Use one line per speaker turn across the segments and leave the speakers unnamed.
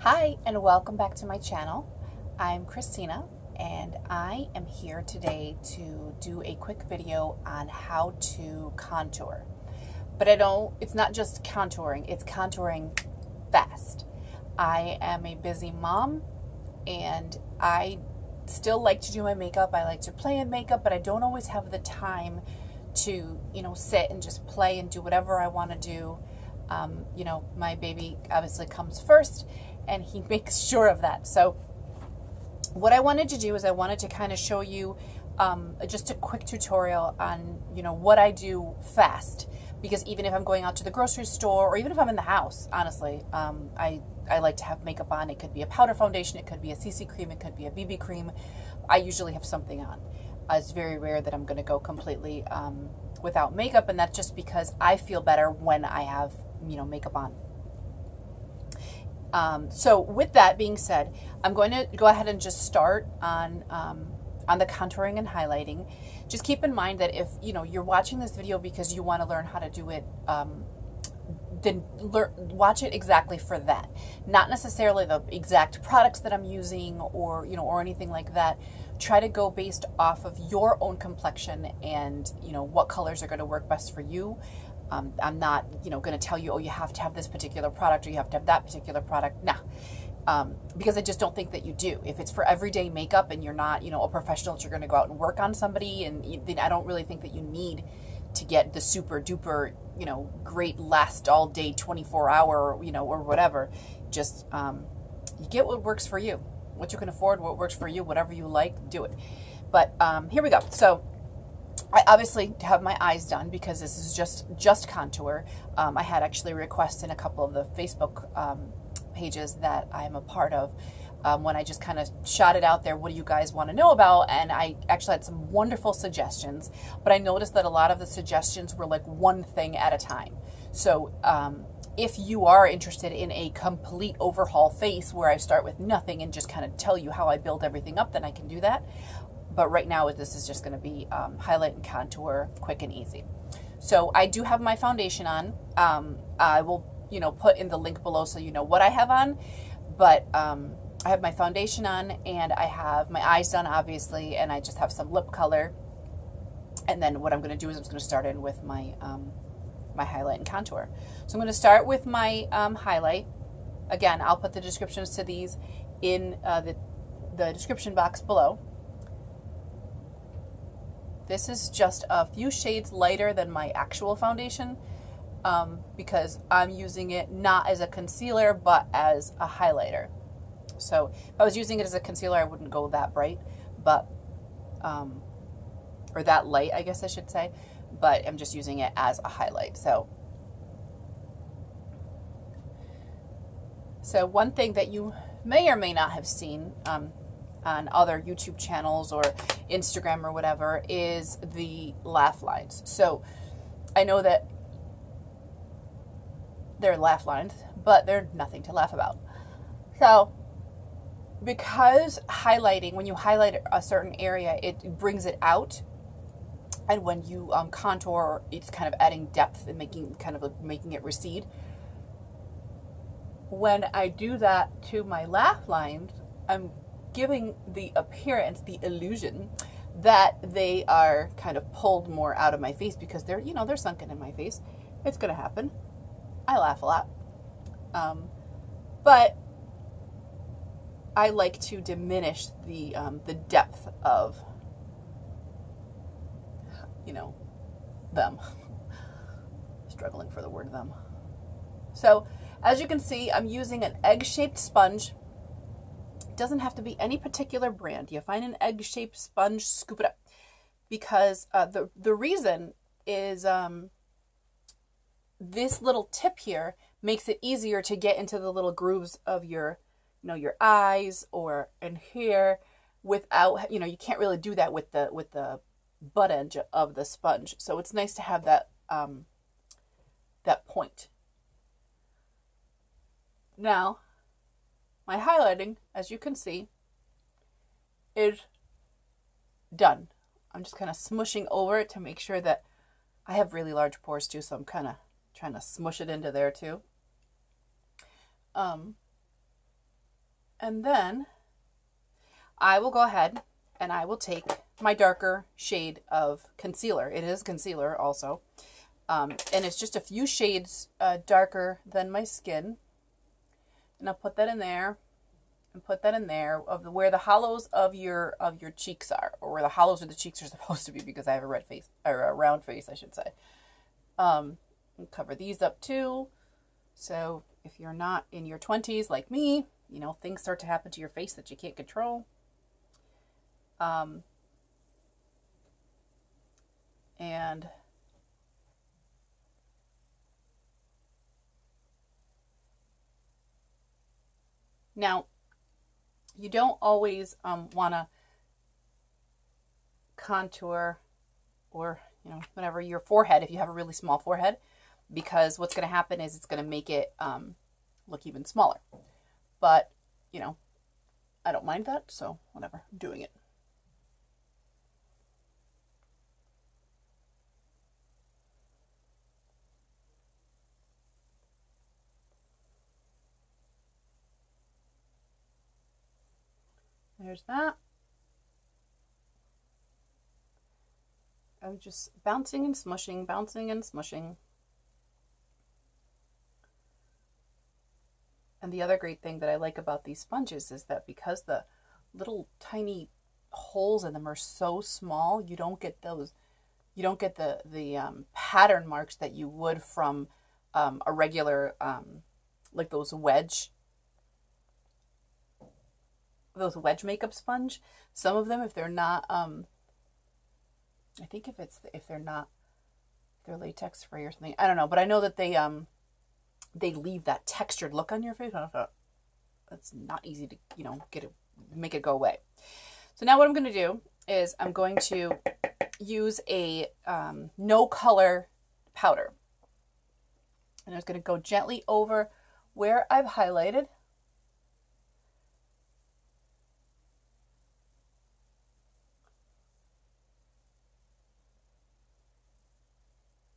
Hi, and welcome back to my channel. I'm Cristina, and I am here today to do a quick video on how to contour. But it's not just contouring, it's contouring fast. I am a busy mom, and I still like to do my makeup. I like to play in makeup, but I don't always have the time to, sit and just play and do whatever I want to do. My baby obviously comes first, and he makes sure of that. So what I wanted to do is I wanted to kind of show you just a quick tutorial on, what I do fast. Because even if I'm going out to the grocery store, or even if I'm in the house, honestly, I like to have makeup on. It could be a powder foundation, it could be a CC cream, it could be a BB cream. I usually have something on. It's very rare that I'm going to go completely without makeup, and that's just because I feel better when I have, makeup on. So with that being said, I'm going to go ahead and just start on the contouring and highlighting. Just keep in mind that if you're watching this video because you want to learn how to do it, then watch it exactly for that. Not necessarily the exact products that I'm using or or anything like that. Try to go based off of your own complexion and what colors are going to work best for you. I'm not, going to tell you, oh, you have to have this particular product or you have to have that particular product. Nah, because I just don't think that you do. If it's for everyday makeup and you're not, a professional that you're going to go out and work on somebody, and then I don't really think that you need to get the super duper, great last all day 24-hour, or whatever. Just you get what works for you, what you can afford, what works for you, whatever you like, do it. But here we go. So I obviously have my eyes done because this is just contour. I had actually requests in a couple of the Facebook pages that I'm a part of when I just kind of shot it out there. What do you guys want to know about? And I actually had some wonderful suggestions, but I noticed that a lot of the suggestions were like one thing at a time. So if you are interested in a complete overhaul face where I start with nothing and just kind of tell you how I build everything up, then I can do that. But right now, this is just going to be highlight and contour, quick and easy. So I do have my foundation on. I will, put in the link below so you know what I have on. But I have my foundation on, and I have my eyes done, obviously, and I just have some lip color. And then what I'm going to do is I'm just going to start in with my my highlight and contour. So I'm going to start with my highlight. Again, I'll put the descriptions to these in the description box below. This is just a few shades lighter than my actual foundation because I'm using it not as a concealer but as a highlighter. So if I was using it as a concealer, I wouldn't go that bright, but or that light, I guess I should say, but I'm just using it as a highlight. So one thing that you may or may not have seen on other YouTube channels or Instagram or whatever is the laugh lines. So I know that they're laugh lines, but they're nothing to laugh about. So because highlighting, when you highlight a certain area, it brings it out. And when you contour, it's kind of adding depth and making it recede. When I do that to my laugh lines, I'm giving the appearance, the illusion that they are kind of pulled more out of my face because they're, they're sunken in my face. It's going to happen. I laugh a lot. But I like to diminish the depth of, them. Struggling for the word them. So as you can see, I'm using an egg-shaped sponge. It doesn't have to be any particular brand. You find an egg-shaped sponge, scoop it up. Because the reason is this little tip here makes it easier to get into the little grooves of your, your eyes or in here without, you can't really do that with the butt edge of the sponge. So it's nice to have that that point. Now, my highlighting, as you can see, is done. I'm just kind of smushing over it to make sure that I have really large pores too, so I'm kind of trying to smush it into there too. And then I will go ahead and I will take my darker shade of concealer. It is concealer also. And it's just a few shades darker than my skin. And I'll put that in there and put that in there of where the hollows of your cheeks are, or where the hollows of the cheeks are supposed to be, because I have a red face, or a round face, I should say. And cover these up too. So if you're not in your 20s like me, you know, things start to happen to your face that you can't control. And now, you don't always want to contour, or, you know, whatever, your forehead if you have a really small forehead, because what's going to happen is it's going to make it look even smaller. But, you know, I don't mind that, so whatever, I'm doing it. There's that. I'm just bouncing and smushing, bouncing and smushing. And the other great thing that I like about these sponges is that because the little tiny holes in them are so small, you don't get those, you don't get the pattern marks that you would from a regular, like those wedge makeup sponge. Some of them, if they're not, I think if they're latex free or something, I don't know, but I know that they leave that textured look on your face. That's not easy to, you know, make it go away. So now what I'm going to do is I'm going to use a no color powder, and I'm just going to go gently over where I've highlighted.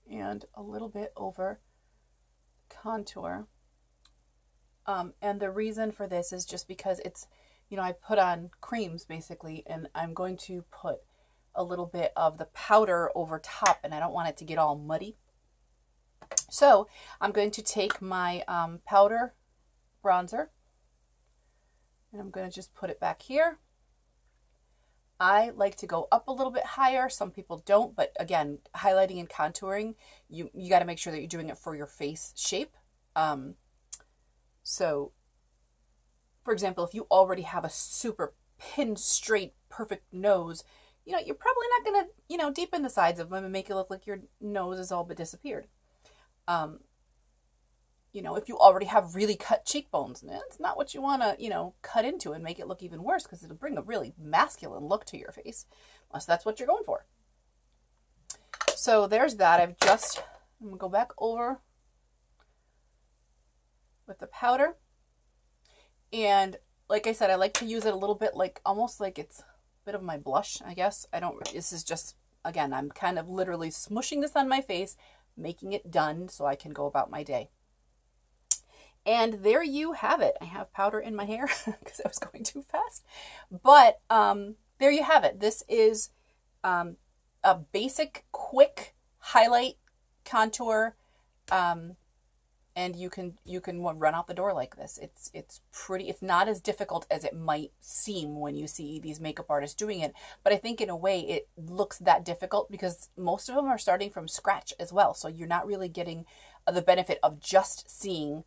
And a little bit over contour. And the reason for this is just because it's, you know, I put on creams basically, and I'm going to put a little bit of the powder over top, and I don't want it to get all muddy. So I'm going to take my powder bronzer, and I'm going to just put it back here. I like to go up a little bit higher. Some people don't, but again, highlighting and contouring, you got to make sure that you're doing it for your face shape. So, for example, if you already have a super pin straight, perfect nose, you know, you're probably not going to, you know, deepen the sides of them and make it look like your nose is all but disappeared. You know, if you already have really cut cheekbones, it's not what you want to, you know, cut into and make it look even worse, because it'll bring a really masculine look to your face, unless that's what you're going for. So there's that. I'm going to go back over with the powder. And like I said, I like to use it a little bit like, almost like it's a bit of my blush, I guess. This is just, again, I'm kind of literally smushing this on my face, making it done so I can go about my day. And there you have it. I have powder in my hair because I was going too fast. But there you have it. This is a basic, quick highlight, contour, and you can run out the door like this. It's pretty. It's not as difficult as it might seem when you see these makeup artists doing it. But I think in a way it looks that difficult because most of them are starting from scratch as well. So you're not really getting the benefit of just seeing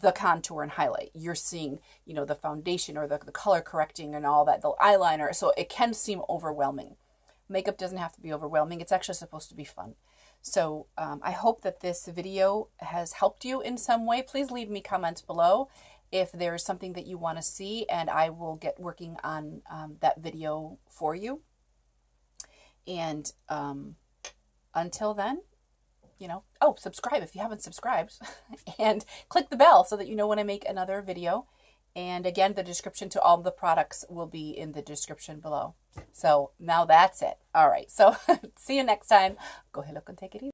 the contour and highlight. You're seeing, you know, the foundation or the color correcting and all that, the eyeliner. So it can seem overwhelming. Makeup doesn't have to be overwhelming. It's actually supposed to be fun. So I hope that this video has helped you in some way. Please leave me comments below if there's something that you want to see, and I will get working on that video for you. And until then, you know, subscribe if you haven't subscribed and click the bell so that you know when I make another video. And again, the description to all the products will be in the description below. So now that's it. All right. So see you next time. Go ahead, look, and take it easy.